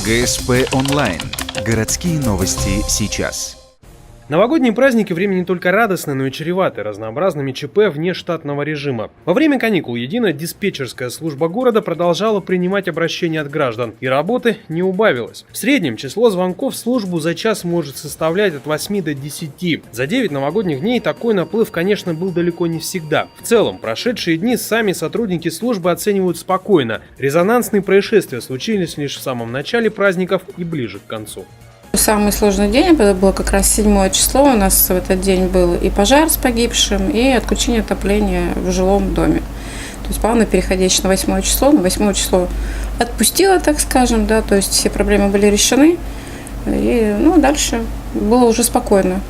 ГСП онлайн. Городские новости сейчас. Новогодние праздники – время не только радостное, но и чреватое разнообразными ЧП вне штатного режима. Во время каникул единая диспетчерская служба города продолжала принимать обращения от граждан, и работы не убавилось. В среднем число звонков в службу за час может составлять от 8 до 10. За 9 новогодних дней такой наплыв, конечно, был далеко не всегда. В целом, прошедшие дни сами сотрудники службы оценивают спокойно. Резонансные происшествия случились лишь в самом начале праздников и ближе к концу. Самый сложный день, это было как раз 7 число, у нас в этот день был и пожар с погибшим, и отключение отопления в жилом доме. То есть плавно переходящий на 8 число, на 8 число отпустило, так скажем, да, то есть все проблемы были решены, и дальше было уже спокойно.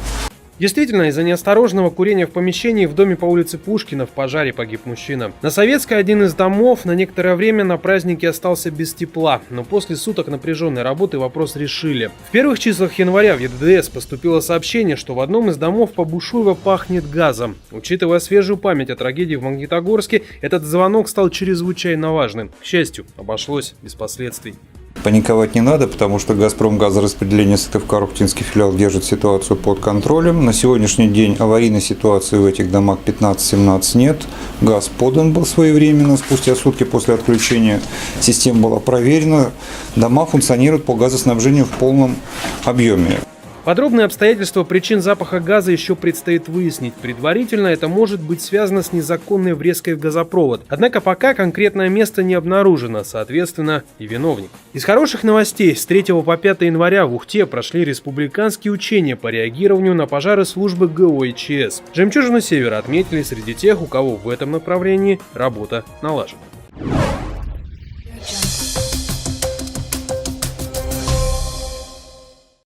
Действительно, из-за неосторожного курения в помещении в доме по улице Пушкина в пожаре погиб мужчина. На Советской один из домов на некоторое время на празднике остался без тепла, но после суток напряженной работы вопрос решили. В первых числах января в ЕДДС поступило сообщение, что в одном из домов по Бушуева пахнет газом. Учитывая свежую память о трагедии в Магнитогорске, этот звонок стал чрезвычайно важным. К счастью, обошлось без последствий. Паниковать не надо, потому что «Газпром» газораспределение СТФК Рухтинский филиал держит ситуацию под контролем. На сегодняшний день аварийной ситуации в этих домах 15-17 нет. Газ подан был своевременно, спустя сутки после отключения. Система была проверена. Дома функционируют по газоснабжению в полном объеме. Подробные обстоятельства причин запаха газа еще предстоит выяснить. Предварительно это может быть связано с незаконной врезкой в газопровод. Однако пока конкретное место не обнаружено, соответственно и виновник. Из хороших новостей с 3 по 5 января в Ухте прошли республиканские учения по реагированию на пожары службы ГО и ЧС. «Жемчужину Севера» отметили среди тех, у кого в этом направлении работа налажена.